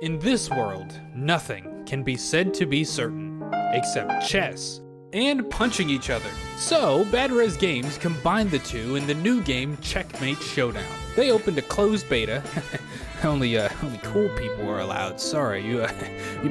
In this world, nothing can be said to be certain, except chess and punching each other. So, Bad Res Games combined the two in the new game Checkmate Showdown. They opened a closed beta. only cool people were allowed. Sorry, you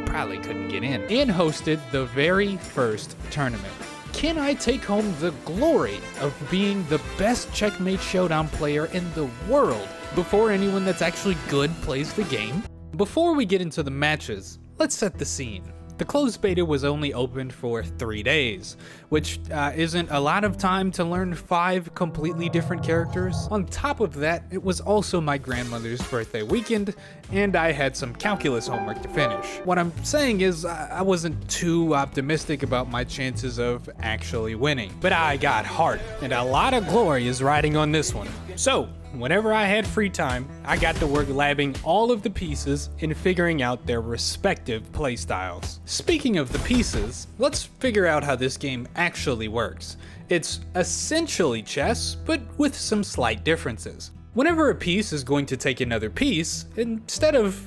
probably couldn't get in. And hosted the very first tournament. Can I take home the glory of being the best Checkmate Showdown player in the world before anyone that's actually good plays the game? Before we get into the matches, let's set the scene. The closed beta was only opened for 3 days, which isn't a lot of time to learn 5 completely different characters. On top of that, it was also my grandmother's birthday weekend, and I had some calculus homework to finish. What I'm saying is, I wasn't too optimistic about my chances of actually winning, but I got heart, and a lot of glory is riding on this one. So, whenever I had free time, I got to work labbing all of the pieces and figuring out their respective playstyles. Speaking of the pieces, let's figure out how this game actually works. It's essentially chess, but with some slight differences. Whenever a piece is going to take another piece, instead of,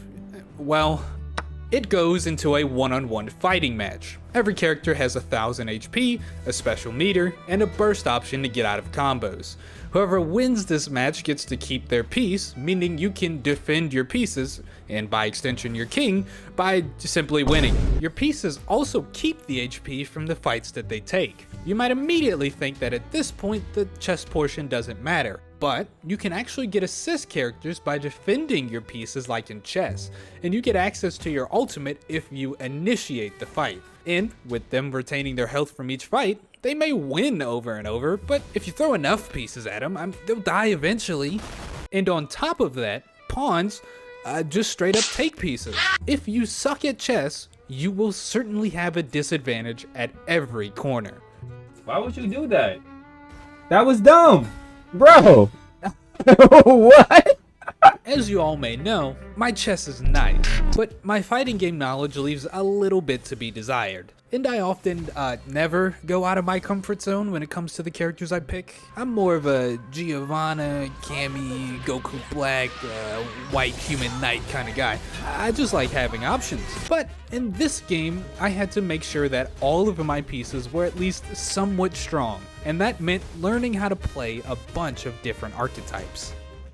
well, it goes into a one-on-one fighting match. Every character has 1000 HP, a special meter, and a burst option to get out of combos. Whoever wins this match gets to keep their piece, meaning you can defend your pieces, and by extension your king, by simply winning. Your pieces also keep the HP from the fights that they take. You might immediately think that at this point the chess portion doesn't matter, but you can actually get assist characters by defending your pieces like in chess, and you get access to your ultimate if you initiate the fight. And with them retaining their health from each fight, they may win over and over, but if you throw enough pieces at them, they'll die eventually. And on top of that, pawns just straight up take pieces. If you suck at chess, you will certainly have a disadvantage at every corner. Why would you do that? That was dumb, bro. What? As you all may know, my chess is nice, but my fighting game knowledge leaves a little bit to be desired. And I often never go out of my comfort zone when it comes to the characters I pick. I'm more of a Giovanna, Cammy, Goku Black, white human knight kind of guy. I just like having options. But in this game, I had to make sure that all of my pieces were at least somewhat strong, and that meant learning how to play a bunch of different archetypes.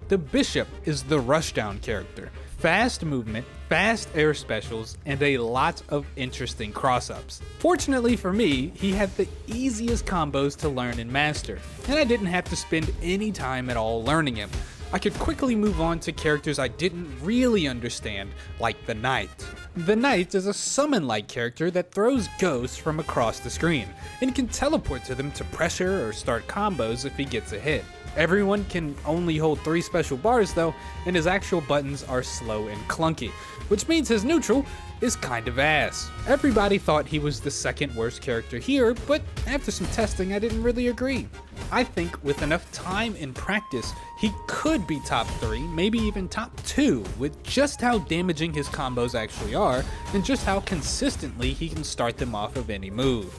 The Bishop is the rushdown character. Fast movement, fast air specials, and a lot of interesting cross-ups. Fortunately for me, he had the easiest combos to learn and master, and I didn't have to spend any time at all learning him. I could quickly move on to characters I didn't really understand, like the Knight. The Knight is a summon-like character that throws ghosts from across the screen, and can teleport to them to pressure or start combos if he gets a hit. Everyone can only hold 3 special bars though, and his actual buttons are slow and clunky, which means his neutral is kind of ass. Everybody thought he was the second worst character here, but after some testing I didn't really agree. I think with enough time and practice, he could be top 3, maybe even top 2, with just how damaging his combos actually are, and just how consistently he can start them off of any move.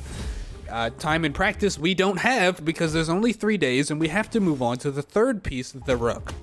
Time and practice we don't have because there's only 3 days and we have to move on to the third piece, the Rook.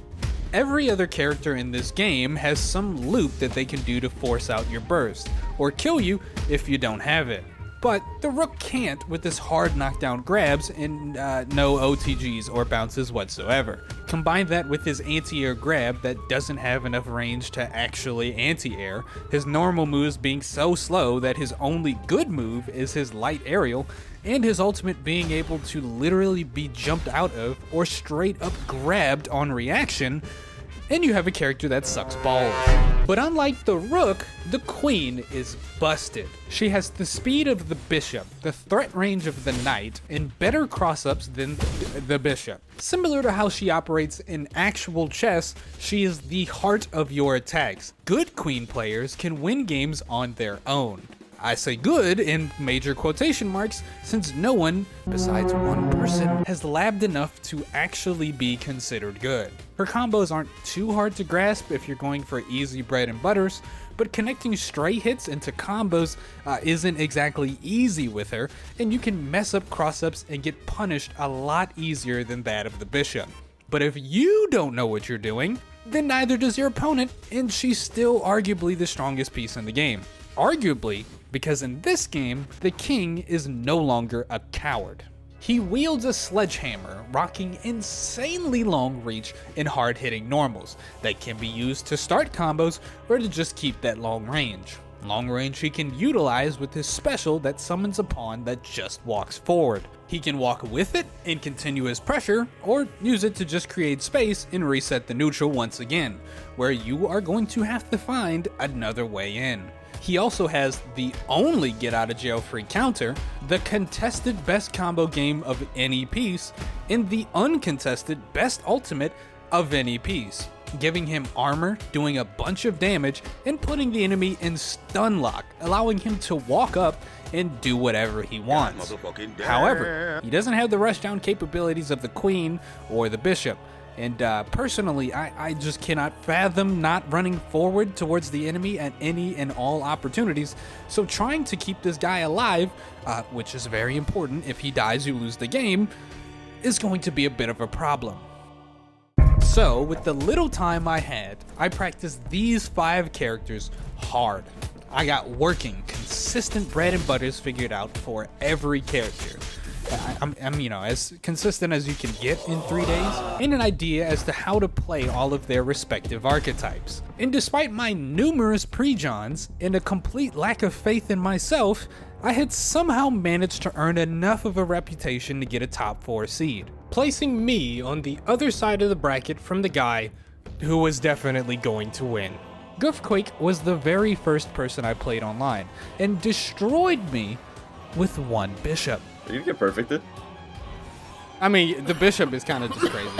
Every other character in this game has some loop that they can do to force out your burst, or kill you if you don't have it. But the Rook can't with his hard knockdown grabs and no OTGs or bounces whatsoever. Combine that with his anti-air grab that doesn't have enough range to actually anti-air, his normal moves being so slow that his only good move is his light aerial, and his ultimate being able to literally be jumped out of or straight up grabbed on reaction, and you have a character that sucks balls. But unlike the Rook, the Queen is busted. She has the speed of the Bishop, the threat range of the Knight, and better cross-ups than the Bishop. Similar to how she operates in actual chess, she is the heart of your attacks. Good Queen players can win games on their own. I say good in major quotation marks, since no one, besides one person, has labbed enough to actually be considered good. Her combos aren't too hard to grasp if you're going for easy bread and butters, but connecting stray hits into combos isn't exactly easy with her, and you can mess up cross-ups and get punished a lot easier than that of the Bishop. But if you don't know what you're doing, then neither does your opponent, and she's still arguably the strongest piece in the game. Arguably, because in this game, the king is no longer a coward. He wields a sledgehammer, rocking insanely long reach and hard-hitting normals that can be used to start combos or to just keep that long range. Long range he can utilize with his special that summons a pawn that just walks forward. He can walk with it and continue his pressure, or use it to just create space and reset the neutral once again, where you are going to have to find another way in. He also has the only get out of jail free counter, the contested best combo game of any piece, and the uncontested best ultimate of any piece, giving him armor, doing a bunch of damage, and putting the enemy in stun lock, allowing him to walk up and do whatever he wants. However, he doesn't have the rushdown capabilities of the queen or the bishop, and personally, I just cannot fathom not running forward towards the enemy at any and all opportunities, so trying to keep this guy alive, which is very important, if he dies you lose the game, is going to be a bit of a problem. So, with the little time I had, I practiced these 5 characters hard. I got working, consistent bread and butters figured out for every character. I'm as consistent as you can get in 3 days, and an idea as to how to play all of their respective archetypes. And despite my numerous pre-Johns and a complete lack of faith in myself, I had somehow managed to earn enough of a reputation to get a top 4 seed, placing me on the other side of the bracket from the guy who was definitely going to win. Goofquake was the very first person I played online, and destroyed me with 1 bishop. Did you get perfected? I mean, the bishop is kind of just crazy.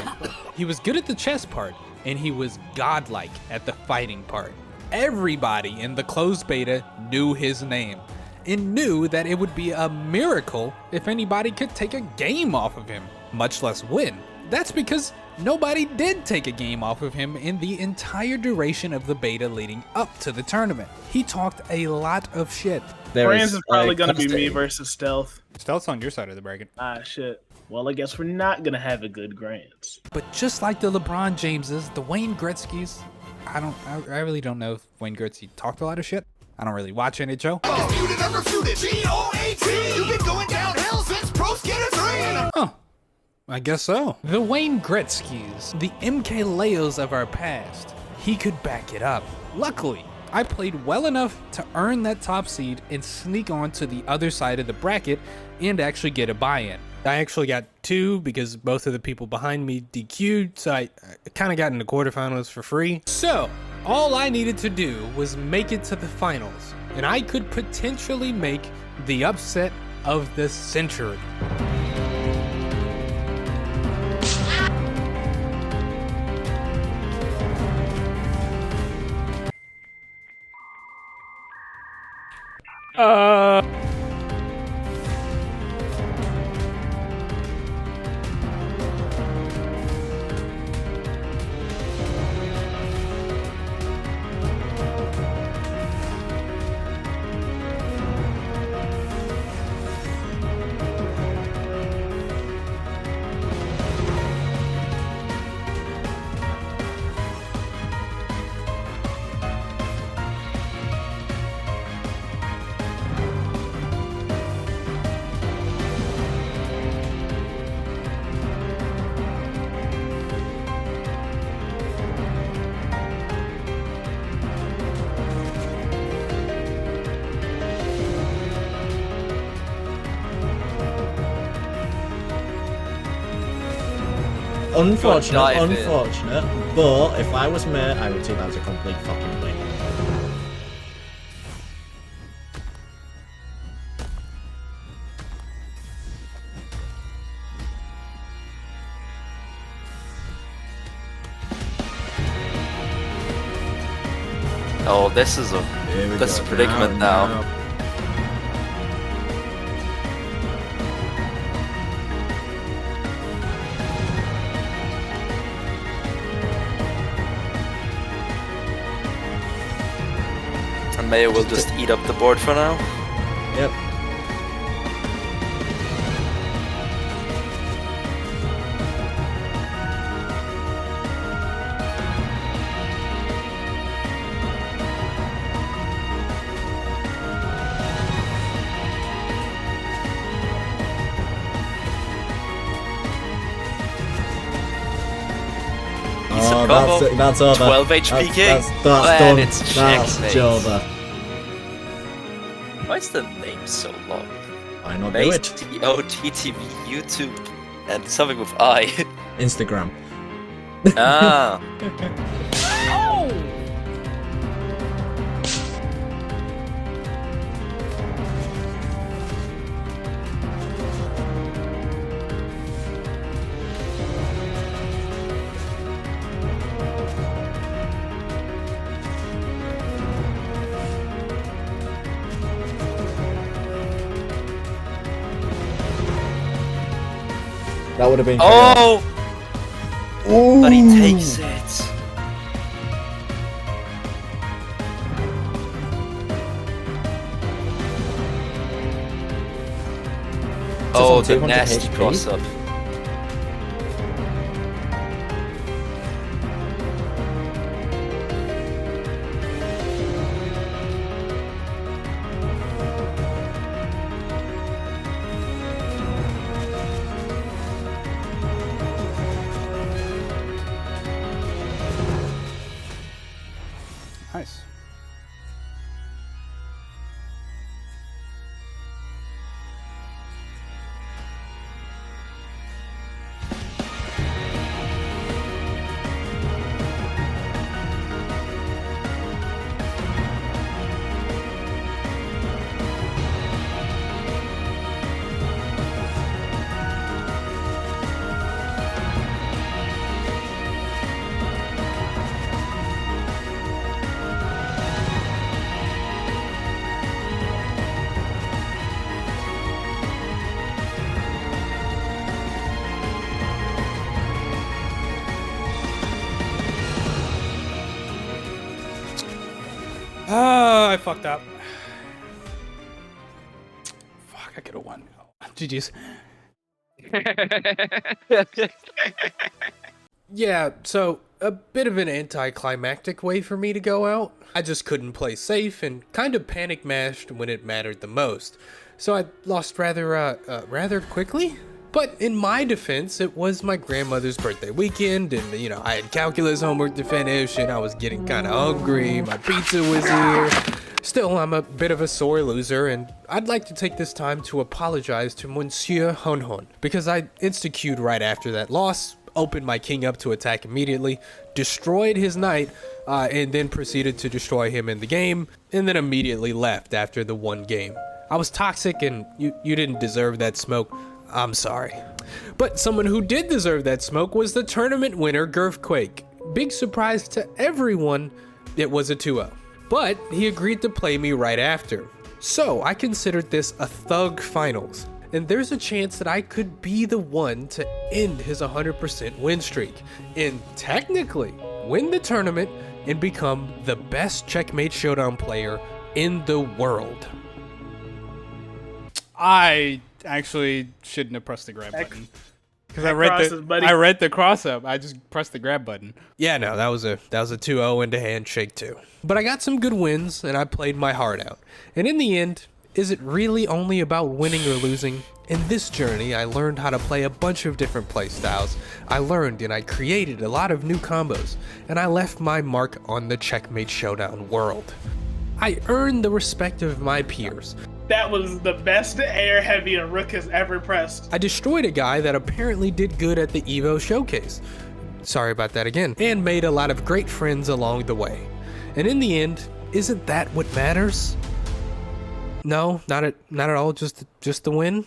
He was good at the chess part, and he was godlike at the fighting part. Everybody in the closed beta knew his name, and knew that it would be a miracle if anybody could take a game off of him, much less win. That's because nobody did take a game off of him in the entire duration of the beta leading up to the tournament. He talked a lot of shit. Franz is probably going to be me versus Stealth. Stealth's on your side of the bracket. Ah, shit. Well, I guess we're not going to have a good Grants. But just like the LeBron Jameses, the Wayne Gretzky's, I really don't know if Wayne Gretzky talked a lot of shit. I don't really watch NHL. Disputed and refuted. G-O-A-T. You've been going downhill since Pro Skater 3. Oh, I guess so. The Wayne Gretzky's, the MK Leos of our past, he could back it up. Luckily, I played well enough to earn that top seed and sneak on to the other side of the bracket and actually get a buy-in. I actually got 2 because both of the people behind me DQ'd, so I kind of got into quarterfinals for free. So, all I needed to do was make it to the finals, and I could potentially make the upset of the century. Unfortunate, but if I was Mert, I would think that was a complete fucking win. Oh, this is a predicament now. And Maya will just eat up the board for now. Yep. combo. That's over. 12 HP king. That's And done. it's That's checkmate. over. Why is the name so long? Why not do it? TOTTV, YouTube, and something with I. Instagram. Ah. That would have been. Oh! Ooh. But he takes it. Oh, on the 200 nasty HP. cross up. Nice. I fucked up. Fuck, I could have won. GG's. Yeah, so a bit of an anticlimactic way for me to go out. I just couldn't play safe and kind of panic mashed when it mattered the most. So I lost rather quickly. But in my defense, it was my grandmother's birthday weekend, and you know, I had calculus homework to finish, and I was getting kind of hungry. My pizza was here. Still, I'm a bit of a sore loser, and I'd like to take this time to apologize to Monsieur Honhon, because I insta-queued right after that loss, opened my king up to attack immediately, destroyed his knight, and then proceeded to destroy him in the game, and then immediately left after the one game. I was toxic, and you didn't deserve that smoke. I'm sorry. But someone who did deserve that smoke was the tournament winner, Girthquake. Big surprise to everyone, it was a 2-0. But he agreed to play me right after. So I considered this a thug finals. And there's a chance that I could be the one to end his 100% win streak. And technically win the tournament and become the best Checkmate Showdown player in the world. I actually shouldn't have pressed the grab button because I read the cross up. I just pressed the grab button. Yeah, no, that was a 2-0 into handshake too. But I got some good wins and I played my heart out. And in the end, is it really only about winning or losing? In this journey, I learned how to play a bunch of different playstyles. I learned and I created a lot of new combos, and I left my mark on the Checkmate Showdown world. I earned the respect of my peers. That was the best air heavy a Rook has ever pressed. I destroyed a guy that apparently did good at the Evo showcase. Sorry about that again. And made a lot of great friends along the way. And in the end, isn't that what matters? No, not at all, just the win?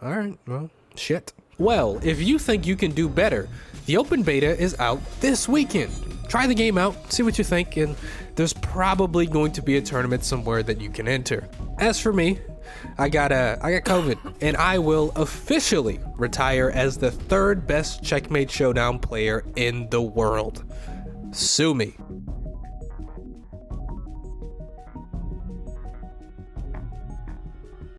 Alright, well, shit. Well, if you think you can do better, the open beta is out this weekend. Try the game out, see what you think, and there's probably going to be a tournament somewhere that you can enter. As for me, I got COVID, and I will officially retire as the third best Checkmate Showdown player in the world. Sue me.